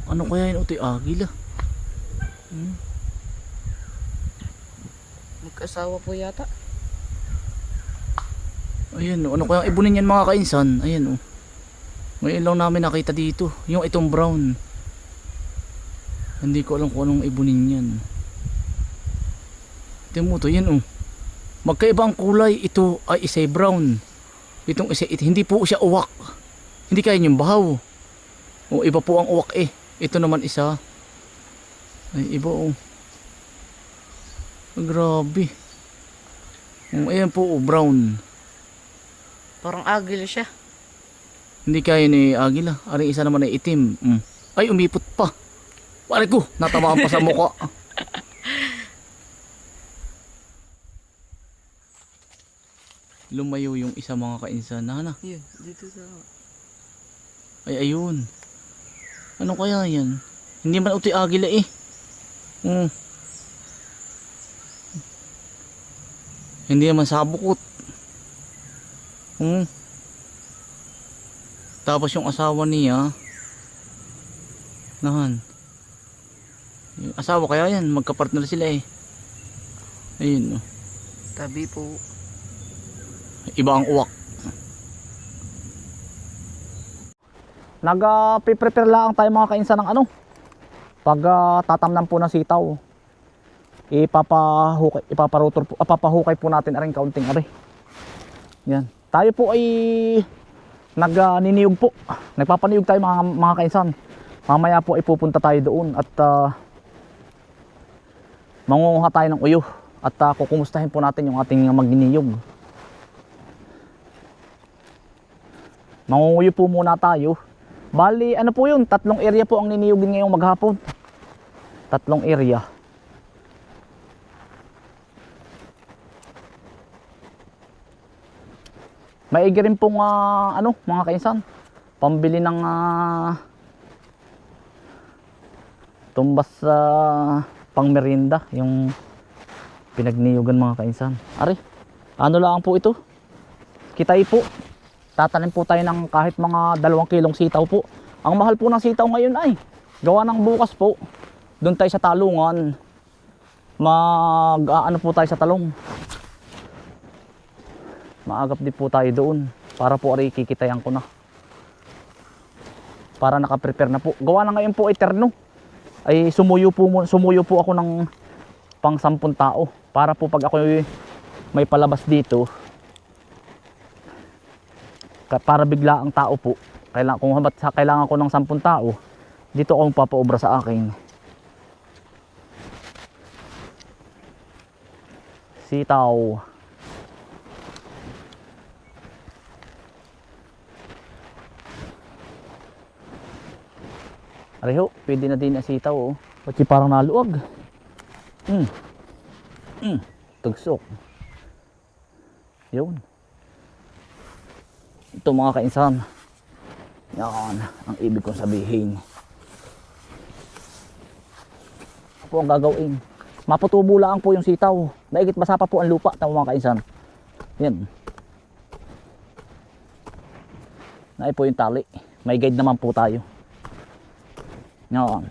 Ano kaya yun? Utoy agila. Mag-asawa po yata. Ayan oh. Ano kaya ibunin yan mga kainsan? Ayan oh. Ngayon lang namin nakita dito. Yung itong brown. Hindi ko alam kung anong ibunin yan. Tingnan mo to, yan oh. Magkaiba ang kulay. Ito ay isay brown. Itong isa, hindi po siya uwak. Hindi kaya yung bahaw. O iba po ang uwak eh. Ito naman isa. Ay iba oh. Grabe. Ayan po oh, brown. Parang agila siya. Hindi kaya ni agila. Aring isa naman ay itim. Ay umipot pa. Pare ko, natamaan pa sa mukha. Lumayo yung isa mga kainsan. Nana. Yun, dito sa... Ay ayun. Ano kaya yan? Hindi man utoy agila eh. Hindi naman sabukot. Tapos yung asawa niya. Nahan. Yung asawa kaya yan. Magkapartner sila eh. Ayun oh. Tabi po. Iba ang uwak. Nag-prepare lang tayo mga kainsan ng ano. Pag tatamnan po ng sitaw. Ipapahukay po natin aring kaunting are. Yan. Tayo po ay nagniniyog po. Nagpapaniyog tayo mga kainsan. Mamaya po ay pupunta tayo doon at mangunguha tayo ng uyo at kukumustahin po natin yung ating magniniyog. Mangunguyo po muna tayo. Bali, ano po yun? 3 area po ang niniyugin ngayong maghapon. 3 area. Maigi rin pong ano, mga kainsan, pambili ng tumbas sa pangmerienda, yung pinagniyugan mga kainsan. Ari, ano lang po ito? Kitay po. Tatanim po tayo ng kahit mga 2 kilong sitaw po. Ang mahal po ng sitaw ngayon ay gawa ng bukas po. Doon tayo sa talungan. Ano po tayo sa talong. Maagap din po tayo doon. Para po ari kikitayan ko na. Para nakaprepare na po. Gawa na ngayon po eterno. Ay sumuyo po ako ng pang 10 tao. Para po pag ako may palabas dito. Para bigla ang tao po. Kung kailangan ko ng 10 tao, dito ako papaobra sa akin. Sitaw. Areho, pwede na din ang sitaw oh. Pati parang naluwag. Tugsok. Yun. Ito mga kainsan. Yan ang ibig kong sabihin. Ano po ang gagawin? Maputubo lang po yung sitaw. Maigit basa pa po ang lupa. Tama mga kainsan. Yan. Naay po yung tali. May guide naman po tayo. Yan.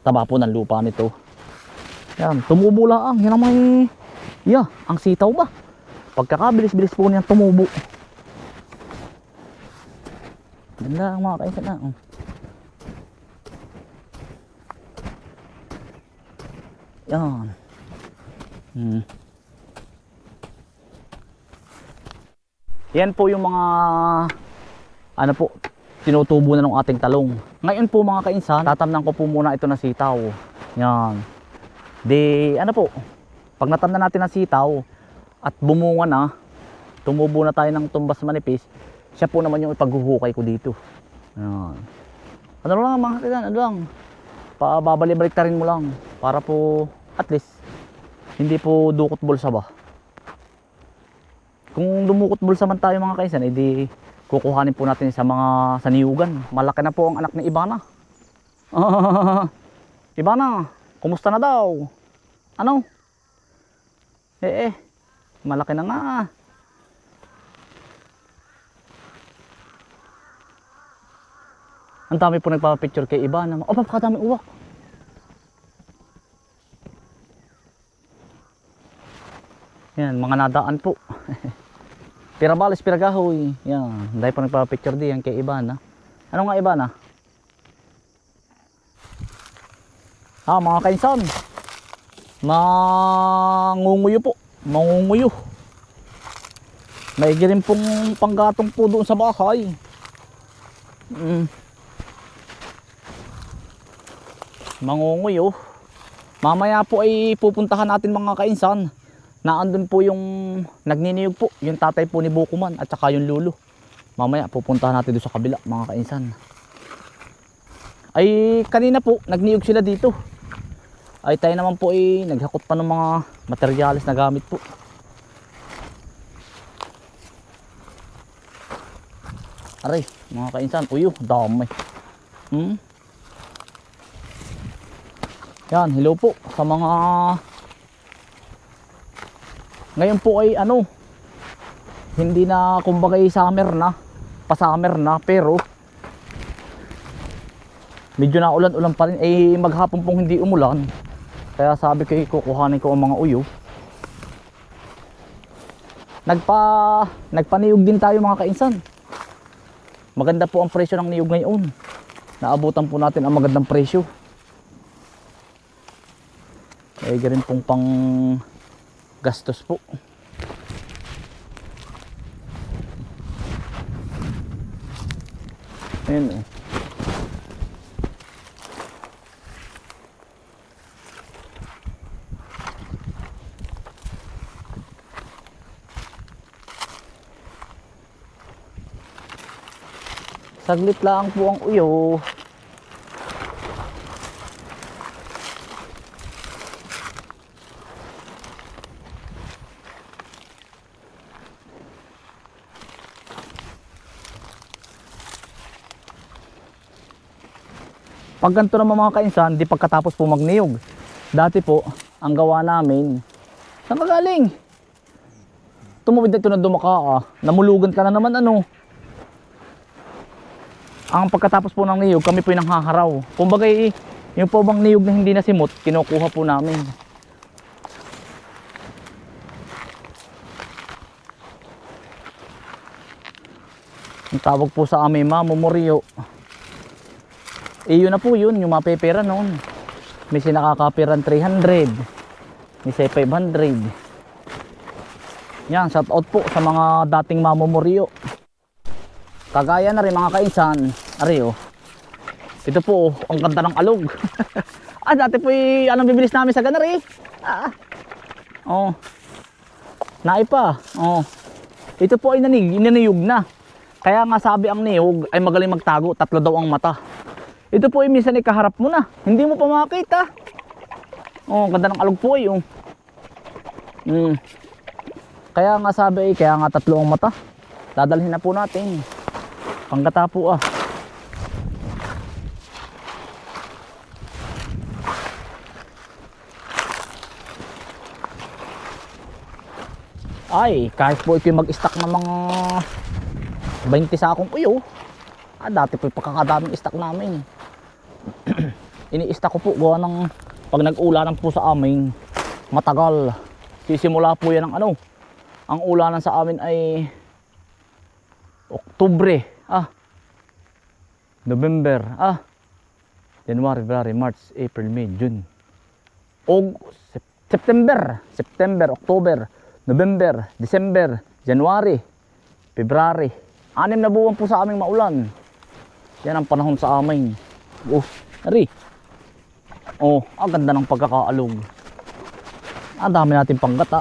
Taba po ng lupa nito. Yan. Tumubo lang. Yan ang may... Yeah, ang sitaw ba? Pagkakabilis-bilis po niyang tumubo. Ganda ang mga kainsan na. Yan. Yan po yung mga ano po, tinutubo na ng ating talong. Ngayon po mga kainsan, tatamnan ko po muna ito na sitaw. Yan. Ano po, pag natamnan natin ang sitaw at bumunga na, tumubo na tayo ng tumbas manipis, siya po naman yung ipaghuhukay ko dito. Yan. Ano lang mga kailan, ano lang, babalik-balik ta rin mo lang para po at least hindi po dukot bulsa ba. Kung dumukot bulsa man tayo mga kaisan, edi kukuhanin po natin sa mga saniyugan. Malaki na po ang anak ni Ibana. Ibana, kumusta na daw? Ano? Malaki na nga. Ang dami po nagpapapicture kay iba na, oh, napakadami uwak. Yan, mga nadaan po. Pirabalis, piragahoy. Yan, dahil po nagpapapicture diyan kay iba na. Ano nga iba na? Mga kainsan. Mangunguyo po. Mangunguyo. May rin pong panggatong po doon sa bahay. Mangunguyo. Mamaya po ay pupuntahan natin mga kainsan. Naandun po yung nagniniyog po. Yung tatay po ni Bukuman at saka yung lulo. Mamaya pupuntahan natin doon sa kabila mga kainsan. Ay kanina po nagniyog sila dito. Ay tayo naman po ay naghakot pa ng mga materyales na gamit po. Aray, mga kainsan, uyo, dami. Yan, hello po sa mga... Ngayon po ay ano, hindi na kumbaga summer na, pa-summer na, pero medyo na ulan-ulan pa rin. Maghapon pong hindi umulan. Kaya sabi ko, kukuhanin ko ang mga uyo. Nagpaniyog din tayo mga kainsan. Maganda po ang presyo ng niyog ngayon. Naabutan po natin ang magandang presyo. Ganun pong pang gastos po. Ayun. Saglit lang po ang uyo. Pag ganito naman mga kainsan, di pagkatapos po magniyog. Dati po, ang gawa namin, saan ka galing? Tumawid na ito na dumaka, namulugan ka na naman ano. Ang pagkatapos po ng niyog, kami po yung nanghaharaw. Kumbaga, yung po bang niyog na hindi nasimot, kinukuha po namin. Ang tawag po sa amin, mamumuryo. Yun na po yun, yung mapepera noon. May sinakakapiran 300, may 500. Yan, shout out po sa mga dating mamumuryo. Kagaya na rin mga kainsan, ariyo. Ito po, ang ganda ng alog. Dati po anong bibilis namin sa ganari. Naipa. Ito po ay naniyog na. Kaya nga sabi ang niyog ay magaling magtago, 3 daw ang mata. Ito po ay minsan ikaharap mo na, hindi mo pa makita. Ganda ng alog po ay. Kaya nga sabi kaya nga 3 ang mata. Dadalhin na po natin. Panggata po Ay, kahit po ito mag-stock ng mga 20 sakong uyo. Dati po pagkakadaming stock namin. Ini-stock ko po gawa ng pag nag-ulanan po sa amin matagal. Sisimula po yan ng ano. Ang ulanan sa amin ay Oktubre, November, January, February, March, April, May, June, September, October, November, December, January, February. 6 na buwan po sa aming maulan. Yan ang panahon sa amin. Ari. Ang ganda ng pagkakaalog. Ang dami natin panggata.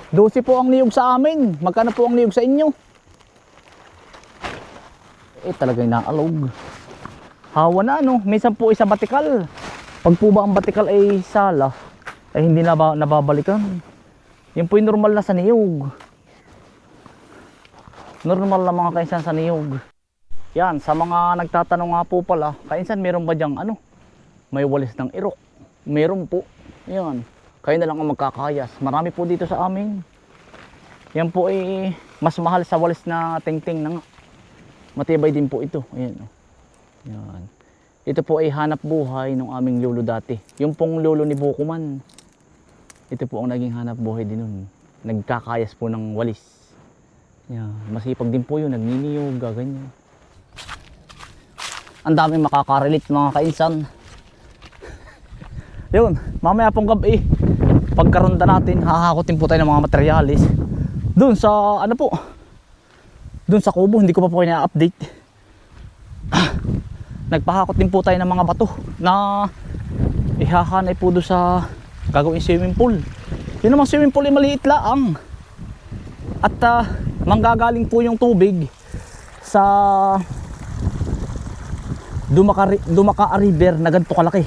Dosi po ang niyog sa amin. Magkano po ang niyog sa inyo? Talagang naalog. Hawa na ano. Minsan po isa batikal. Pag po ba ang batikal ay sala, ay hindi na nababalikan. Yan po yung normal na sa niyog. Normal na mga kainsan sa niyog. Yan, sa mga nagtatanong nga po pala, kainsan meron ba diyang ano? May walis ng irok. Meron po. Yan. Kayo na lang ang magkakayas. Marami po dito sa amin. Yan po ay mas mahal sa walis na tingting na nga. Matibay din po ito. Ayan. Yan. Ito po ay hanap buhay ng aming lolo dati. Yung pong lolo ni Bukuman. Ito po ang naging hanap buhay din nun. Nagkakayas po ng walis. Yan. Masipag din po yun. Nagniniyog, gaganyan. Ang daming makakarelate mga kainsan. Yun, mamaya pong gabi, pagkaronda natin, hahakotin po tayo ng mga materialis. Doon sa, ano po, doon sa kubo, hindi ko pa po kanya update. Nagpahakot din po tayo ng mga bato na ihahanay po doon sa gagawin swimming pool. Yun naman swimming pool ay maliit laang. At manggagaling po yung tubig sa Dumaka River na ganito kalaki.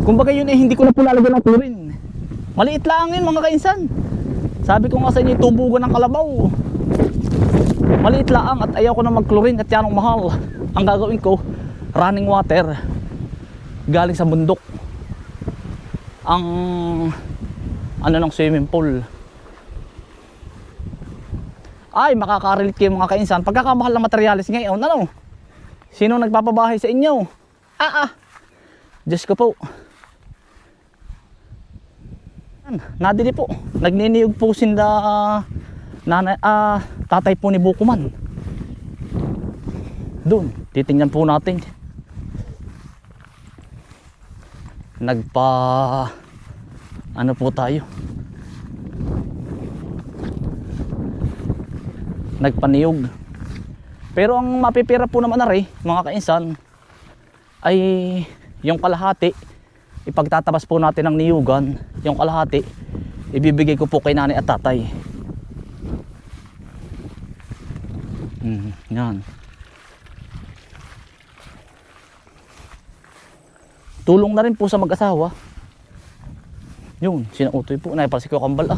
Kumbaga yun eh, hindi ko na po lalagyan ng turin. Maliit lang yun mga kainsan. Sabi ko nga sa inyo, tubugan ng kalabaw. Maliit lang at ayaw ko na mag-chlorine at yan ang mahal. Ang gagawin ko, running water galing sa bundok. Ang ano ng swimming pool. Ay, makaka-relate kayo mga kainsan. Pagkakamahal ng materialis ngayon, ano? Sino nagpapabahay sa inyo? Diyos ko po. Nadili po. Nagniniyog po sinda tatay po ni Bukuman. Doon, titingnan po natin. Ano po tayo? Nagpaniyog. Pero ang mapipira po naman na rin, mga kainsan, ay yung kalahati, ipagtatabas po natin ng niyugan. Yung kalahati, ibibigay ko po kay nanay at tatay. Yan. Tulong na rin po sa mag-asawa. Yun, sinautoy po. Naipal si Kuya Kambal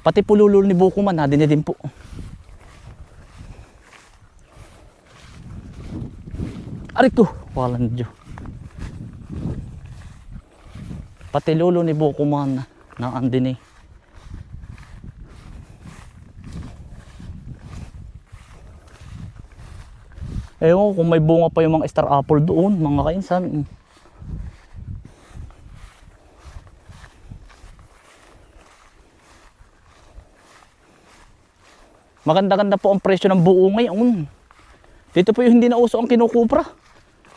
Pati po lulul ni Bukuman, din po. Aray ko, walang Diyo. Pati lolo ni Bukuman na andin eh. Ewan kung may bunga pa yung mga star apple doon, mga kainsan. Maganda-ganda po ang presyo ng buo ngayon. Dito po yung hindi na uso ang kinukupra.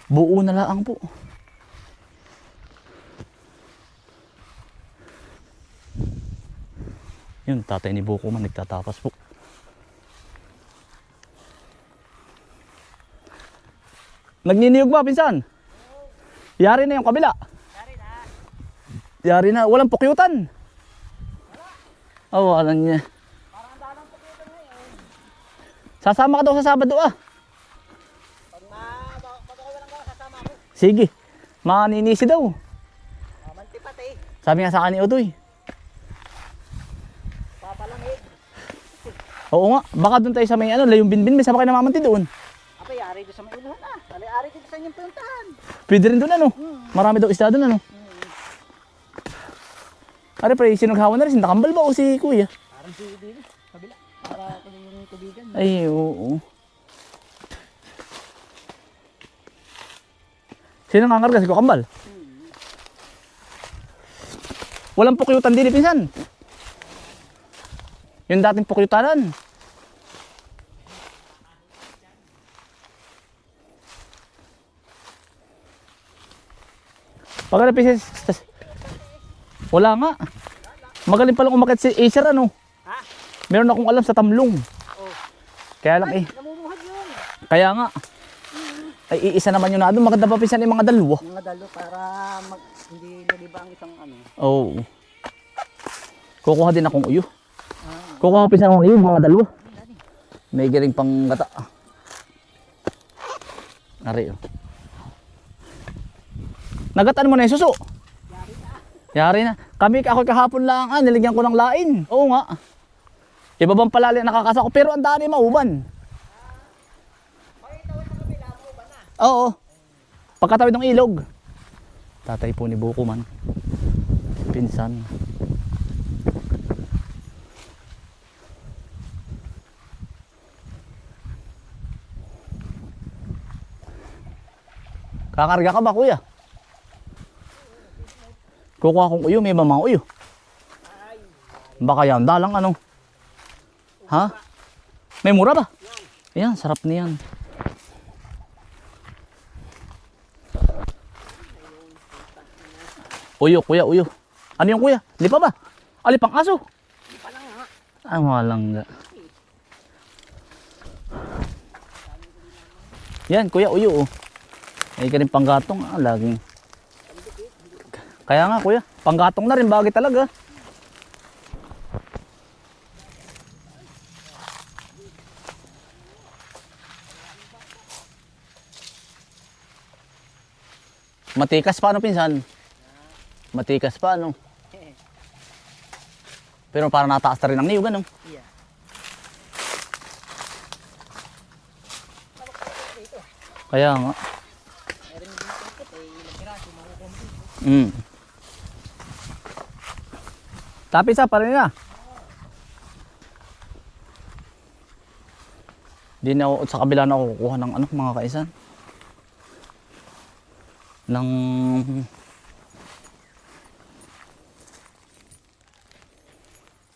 Buo na lang po. Yun, tatay ni Bukuman nagtatapas po. Nagniniyog ba, pinsan? Yari na yung kabila. Yari na. Walang pukyutan. Wala niya. Sasama ka daw sa Sabado Pag makawalan ka, sasama ako. Sige. Maninisi daw. Mantipat eh. Sabi nga sa akin ni Utoy. Papalamig. Oo nga. Baka doon tayo sa may layong binbin. May sama kayo namamanti doon. Apa, yari doon sa may unahan Ari dito sa inyong puntahan. Pwede rin doon Marami daw isda doon Ari pre, sinughawan na rin. Sinakambal ba o si Kuya? Parang si Dili. Kabila. Para kung yung tubigan. Ay, oo. Sino nga ngarga? Si Kukambal? Walang pukyutan din, pinsan. Yung dating pukyutanan. Pagka napisis, wala nga. Magaling palang umakit si Acer Ha? Meron akong alam sa Tamlong. Kaya lang Namumuhad yun. Kaya nga. Ay iisa naman yun na doon. Maganda pa pinsan yung mga dalawa. Mga dalo para hindi naliba ang isang Oo. Kukuha din akong uyo. Kukuha pinsan akong uyo, mga dalawa. May galing pang gata. Ari Nagataan mo na yung suso. Yari na. Kami ako kahapon lang, niligyan ko ng lain. Oo nga. Iba bang palali nakakasa ko, pero ang dami mauban. Oo. Pagkatawid ng ilog. Tatay po ni Bukuman. Pinsan. Kakarga ka ba, kuya? Kukuha kong uyo, may mamang uyo. Baka yan, dalang ano? Ha? May mura ba? Ayan, sarap niyan. Uyo, kuya, uyo. Ano yung kuya? Lipa ba? Alipang aso? Lipa lang nga. Ay, walang nga. Yan, kuya, uyo. Oh. Ay ka rin panggatong. Laging. Kaya nga, kuya. Panggatong na rin. Bagay talaga. Matikas pa ano, pinsan? Matikas pa ano? Pero parang nataas na rin ang niyog, ano? Yeah. Kaya nga. Meron din tungkot eh. Ilang piraso, makukumpi. Tapis pa rin na. Di na ako, sa kabila na ako kukuha ng ano, mga kaisan. Ng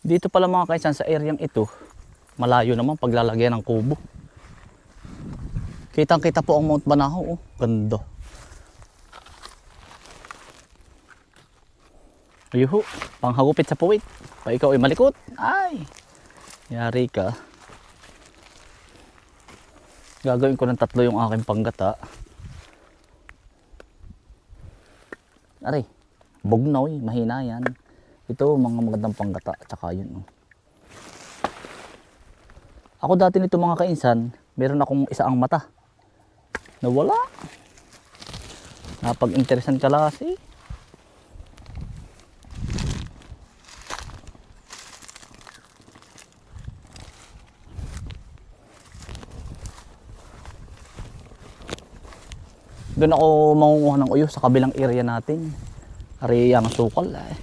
dito pala mga kaisan sa areang ito, malayo naman paglalagyan ng kubo. Kitang kita po ang Mount Banahaw, oh. Ganda. Ayuho, panghagupit sa puwit. Pa ikaw ay malikot. Ay, yari ka. Gagawin ko ng 3 yung aking panggata. Aray, bugnoy, mahina yan. Ito, mga magandang panggata, tsaka yun. Oh. Ako dati nito mga kainsan, meron akong isaang mata. Nawala. Napag-interesan kalasi. Doon ako mangunguha ng uyo sa kabilang area natin. Area ng sukal eh.